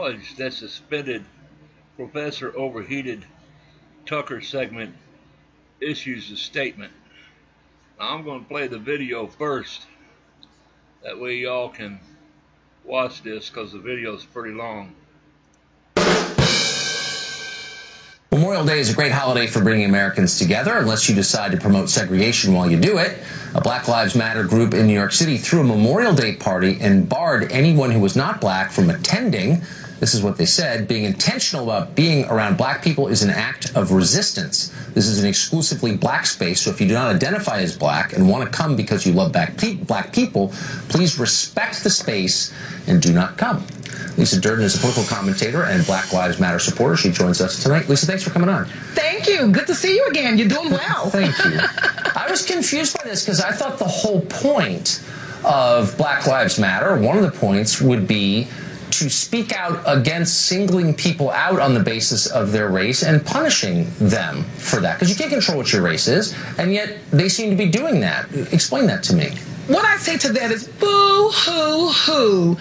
college that suspended Professor Overheated Tucker segment issues a statement. Now, I'm going to play the video first. That way y'all can watch this because the video is pretty long. Memorial Day is a great holiday for bringing Americans together, unless you decide to promote segregation while you do it. A Black Lives Matter group in New York City threw a Memorial Day party and barred anyone who was not black from attending. This is what they said: being intentional about being around black people is an act of resistance. This is an exclusively black space, so if you do not identify as black and want to come because you love black people, please respect the space and do not come. Lisa Durden is a political commentator and Black Lives Matter supporter. She joins us tonight. Lisa, thanks for coming on. Thank you. Good to see you again. You're doing well. Thank you. I was confused by this because I thought the whole point of Black Lives Matter, one of the points would be to speak out against singling people out on the basis of their race and punishing them for that. Because you can't control what your race is, and yet they seem to be doing that. Explain that to me. What I say to that is boo-hoo-hoo.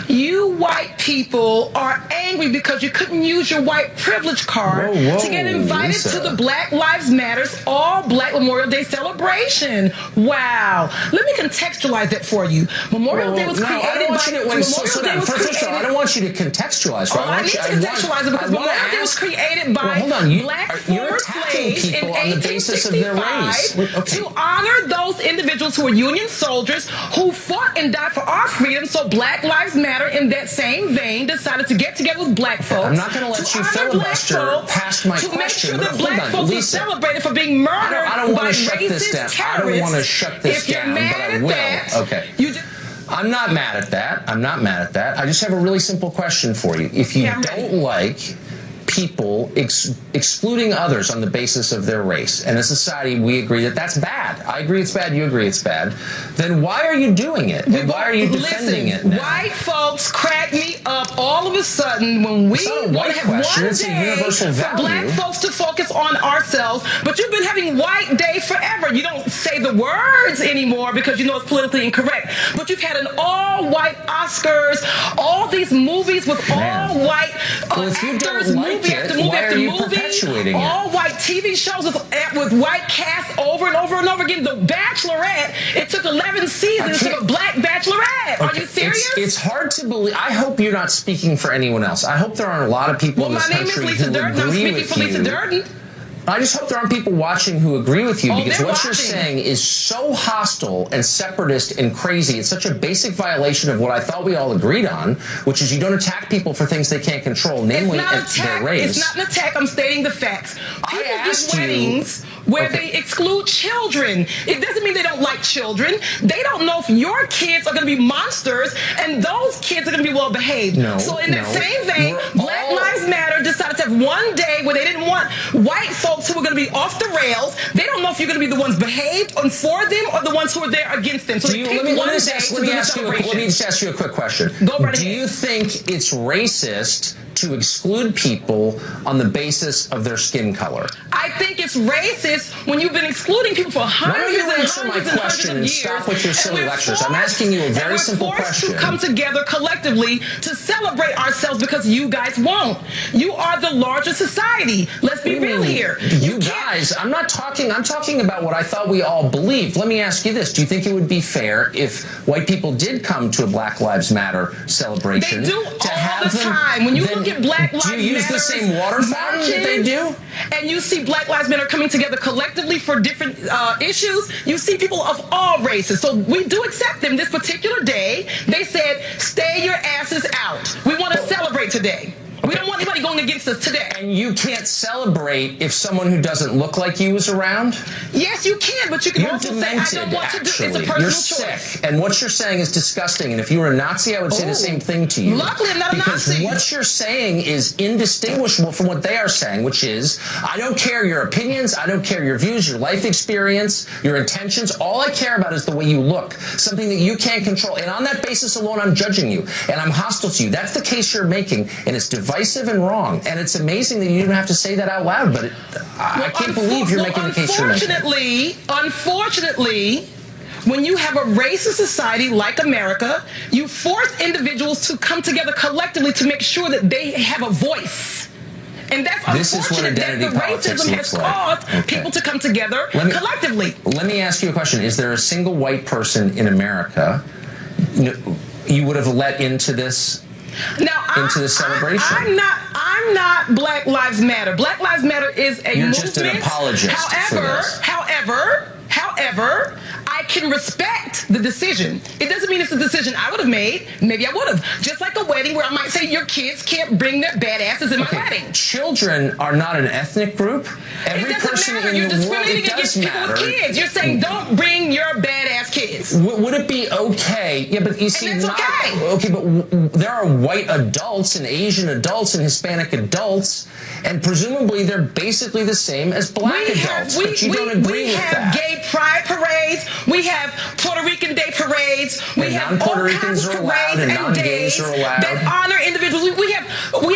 You white people are angry because you couldn't use your white privilege card to get invited Lisa. to the Black Lives Matters All Black Memorial Day celebration. Wow. Let me contextualize that for you. Memorial Day was created by... First of all, I don't want you to contextualize. Oh, I need to contextualize it because Memorial Day was created by black former slaves in 1865 to honor those individuals who were Union soldiers who fought and died for our freedom. So Black Lives Matter, in that same vein, decided to get together with black folks. I'm not going to let you filibuster past my question. To make sure that black folks were celebrated for being murdered by racist terrorists. I don't want to shut this down, but I will. Okay. I'm not mad at that. I'm not mad at that. I just have a really simple question for you. If you don't like people excluding others on the basis of their race, and as a society we agree that that's bad. I agree it's bad, you agree it's bad. Then why are you doing it? And why are you defending it now? White folks crack me up all of a sudden when we want to have one day for black folks to focus on ourselves, but you've been having White Day forever. You don't say the words anymore because you know it's politically incorrect, but you've had an all-white Oscars, all these movies with all-white actors, movie after movie after movie, all white TV shows with white casts over and over and over again. The Bachelorette, it took 11 seasons to a black Bachelorette. Are you serious? It's hard to believe. I hope you're not speaking for anyone else. I hope there aren't a lot of people in this country who agree with you. My name is Lisa Durden. I'm speaking for Lisa Durden. I just hope there aren't people watching who agree with you, because what you're saying is so hostile and separatist and crazy. It's such a basic violation of what I thought we all agreed on, which is you don't attack people for things they can't control, namely their race. It's not an attack. I'm stating the facts. People get weddings where they exclude children. It doesn't mean they don't like children. They don't know if your kids are going to be monsters and those kids are going to be well behaved. So in that same vein, Black Lives Matter decided to have one day where they didn't want white folks who were going to be off the rails. They don't know if you're going to be the ones behaved and for them or the ones who are there against them. So let me just ask you a quick question. Go right ahead. Do you think it's racist to exclude people on the basis of their skin color? I think it's racist when you've been excluding people for hundreds and hundreds and hundreds of years. Stop with your silly lectures. I'm asking you a very simple question. We're forced to come together collectively to celebrate ourselves because you guys won't. You are the larger society. Let's be real here. You guys, I'm talking about what I thought we all believed. Let me ask you this. Do you think it would be fair if white people did come to a Black Lives Matter celebration? They do all the time. When you look at Black Lives Matter, do you use the same water fountain that they do? And you see Black Lives Matter coming together collectively for different issues. You see people of all races. So we do accept them. This particular day, they said, stay your asses out. We want to celebrate today. We don't want anybody going against us today. And you can't celebrate if someone who doesn't look like you is around? Yes, you can, but you can also say, I don't want to do it. It's a personal choice. You're sick. And what you're saying is disgusting. And if you were a Nazi, I would say the same thing to you. Luckily, I'm not a Nazi. Because what you're saying is indistinguishable from what they are saying, which is, I don't care your opinions, I don't care your views, your life experience, your intentions. All I care about is the way you look, something that you can't control. And on that basis alone, I'm judging you, and I'm hostile to you. That's the case you're making, and it's divisive and wrong. And it's amazing that you don't have to say that out loud, but I can't believe you're making the case you're making. Unfortunately, when you have a racist society like America, you force individuals to come together collectively to make sure that they have a voice. And that's unfortunate that the racism has caused people to come together collectively. Let me ask you a question. Is there a single white person in America you would have let into this? Into the celebration? I'm not Black Lives Matter. Black Lives Matter is a movement. You're just an apologist for this. However, I can respect the decision. It doesn't mean it's a decision I would have made. Maybe I would have. Just like a wedding where I might say your kids can't bring their badasses in my wedding. Children are not an ethnic group. Every person in You're the world, discriminating against people with kids. You're saying don't bring your badass kids. Would it be okay? Yeah, but you see, and that's okay, but there are white adults and Asian adults and Hispanic adults, and presumably they're basically the same as black adults. But you don't agree with that. We have gay pride parades. We have Puerto Rican Day parades. We have non-Puerto Ricans are allowed, and non-gays are allowed. That honor individuals. We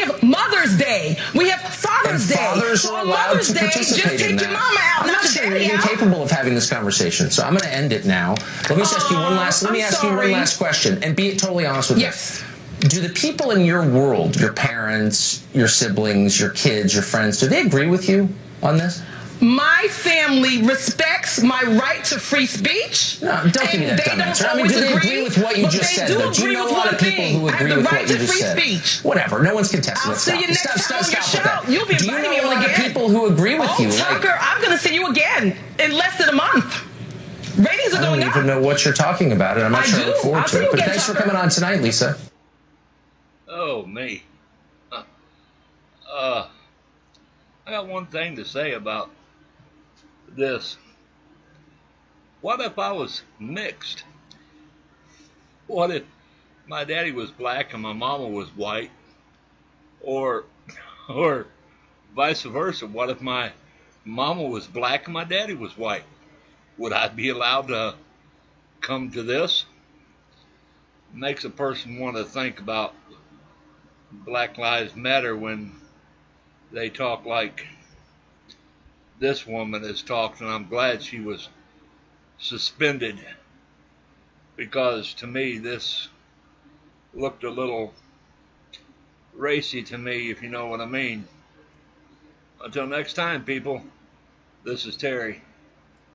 have Mother's Day. We have Father's Day. Fathers are allowed to participate just take your mama out. I'm not sure you're even capable of having this conversation, so I'm going to end it now. Let me just ask you one last. Let me ask you one last question, and be totally honest with me. Do the people in your world, your parents, your siblings, your kids, your friends, do they agree with you on this? My family respects my right to free speech. No, don't give me that dumb answer. I mean, do they agree with what you just said? Do you know a lot of people who agree with what you just said? Whatever. No one's contesting it. I'll see you next time on your show. That. You'll be inviting me on again. Do you know a lot of people who agree with you? Tucker, I'm going to see you again in less than a month. Ratings are going up. I don't even know what you're talking about, and I'm not sure I look forward to it. But thanks for coming on tonight, Lisa. Oh, me. I got one thing to say about this. What if I was mixed? What if my daddy was black and my mama was white? Or vice versa. What if my mama was black and my daddy was white? Would I be allowed to come to this? Makes a person want to think about Black Lives Matter when they talk like this woman has talked, and I'm glad she was suspended, because to me this looked a little racy to me, if you know what I mean. Until next time, people, this is Terry.